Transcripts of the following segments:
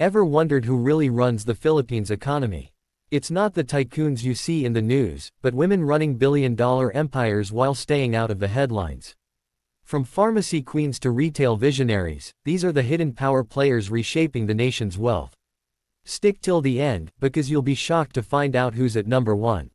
Ever wondered who really runs the Philippines economy? It's not the tycoons you see in the news, but women running billion-dollar empires while staying out of the headlines. From pharmacy queens to retail visionaries, these are the hidden power players reshaping the nation's wealth. Stick till the end, because you'll be shocked to find out who's at number 1.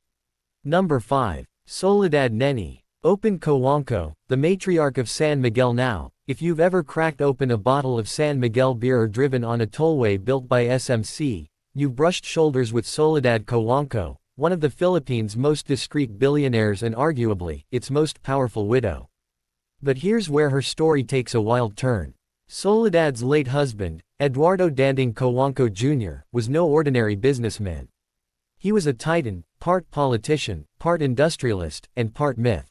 Number 5. Soledad Neni. Open Cojuangco, the matriarch of San Miguel now. If you've ever cracked open a bottle of San Miguel beer or driven on a tollway built by SMC, you've brushed shoulders with Soledad Cojuangco, one of the Philippines' most discreet billionaires and arguably, its most powerful widow. But here's where her story takes a wild turn. Soledad's late husband, Eduardo Danding Cojuangco Jr., was no ordinary businessman. He was a titan, part politician, part industrialist, and part myth.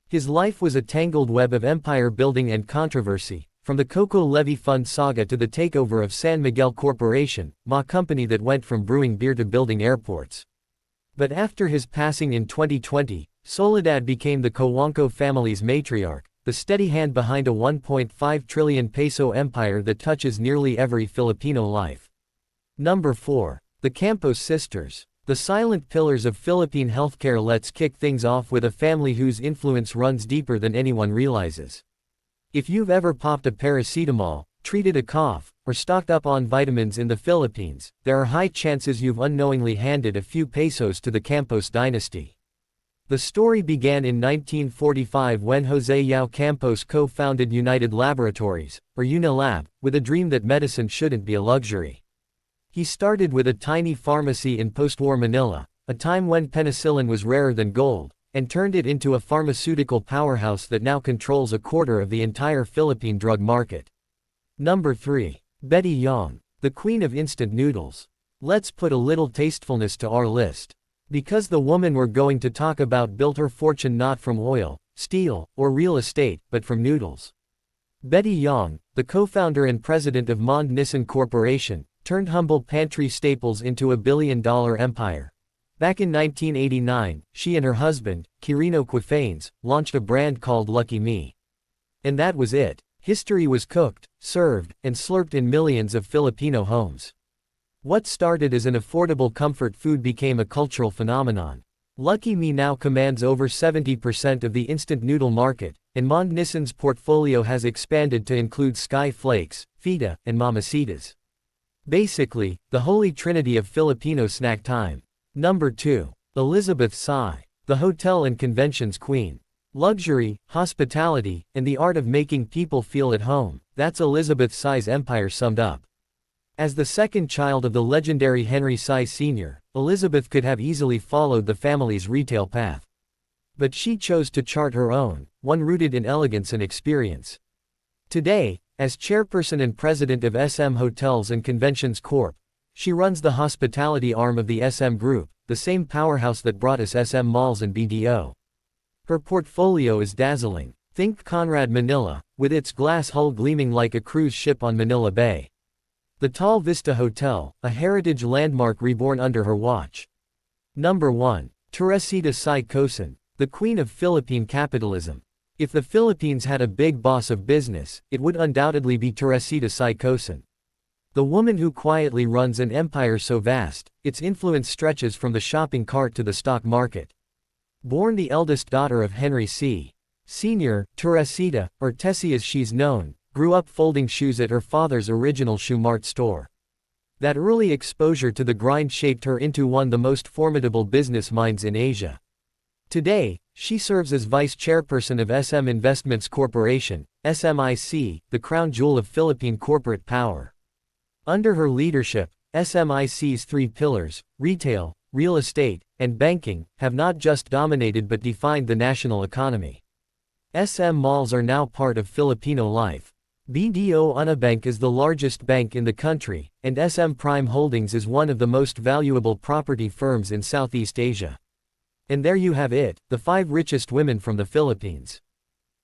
His life was a tangled web of empire building and controversy, from the Coco Levy Fund saga to the takeover of San Miguel Corporation, a company that went from brewing beer to building airports. But after his passing in 2020, Soledad became the Cojuangco family's matriarch, the steady hand behind a 1.5 trillion peso empire that touches nearly every Filipino life. Number 4. The Campos Sisters. The silent pillars of Philippine healthcare. Let's kick things off with a family whose influence runs deeper than anyone realizes. If you've ever popped a paracetamol, treated a cough, or stocked up on vitamins in the Philippines, there are high chances you've unknowingly handed a few pesos to the Campos dynasty. The story began in 1945 when Jose Yao Campos co-founded United Laboratories, or Unilab, with a dream that medicine shouldn't be a luxury. He started with a tiny pharmacy in post-war Manila, a time when penicillin was rarer than gold, and turned it into a pharmaceutical powerhouse that now controls a quarter of the entire Philippine drug market. Number 3. Betty Yong, the queen of instant noodles. Let's put a little tastefulness to our list. Because the woman we're going to talk about built her fortune not from oil, steel, or real estate, but from noodles. Betty Yong, the co-founder and president of Mond Nissan Corporation, turned humble pantry staples into a billion-dollar empire. Back in 1989, she and her husband, Quirino Quifanes, launched a brand called Lucky Me. And that was it. History was cooked, served, and slurped in millions of Filipino homes. What started as an affordable comfort food became a cultural phenomenon. Lucky Me now commands over 70% of the instant noodle market, and Mond Nissan's portfolio has expanded to include Sky Flakes, Fita, and Mamacitas. Basically, the holy trinity of Filipino snack time. Number 2. Elizabeth Tsai, the hotel and conventions queen. Luxury, hospitality, and the art of making people feel at home, that's Elizabeth Tsai's empire summed up. As the second child of the legendary Henry Tsai Sr., Elizabeth could have easily followed the family's retail path. But she chose to chart her own, one rooted in elegance and experience. Today, as chairperson and president of SM Hotels and Conventions Corp., she runs the hospitality arm of the SM Group, the same powerhouse that brought us SM Malls and BDO. Her portfolio is dazzling. Think Conrad Manila, with its glass hull gleaming like a cruise ship on Manila Bay. The Tall Vista Hotel, a heritage landmark reborn under her watch. Number 1. Teresita Tsai Cosin, the queen of Philippine capitalism. If the Philippines had a big boss of business, it would undoubtedly be Teresita Tsai Cosin. The woman who quietly runs an empire so vast, its influence stretches from the shopping cart to the stock market. Born the eldest daughter of Henry C. Sr., Teresita, or Tessie as she's known, grew up folding shoes at her father's original Shoe Mart store. That early exposure to the grind shaped her into one of the most formidable business minds in Asia. Today, she serves as vice chairperson of SM Investments Corporation, SMIC, the crown jewel of Philippine corporate power. Under her leadership, SMIC's three pillars, retail, real estate, and banking, have not just dominated but defined the national economy. SM malls are now part of Filipino life. BDO Unibank is the largest bank in the country, and SM Prime Holdings is one of the most valuable property firms in Southeast Asia. And there you have it, the 5 richest women from the Philippines.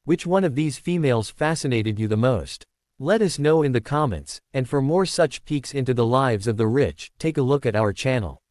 Which one of these females fascinated you the most? Let us know in the comments, and for more such peeks into the lives of the rich, take a look at our channel.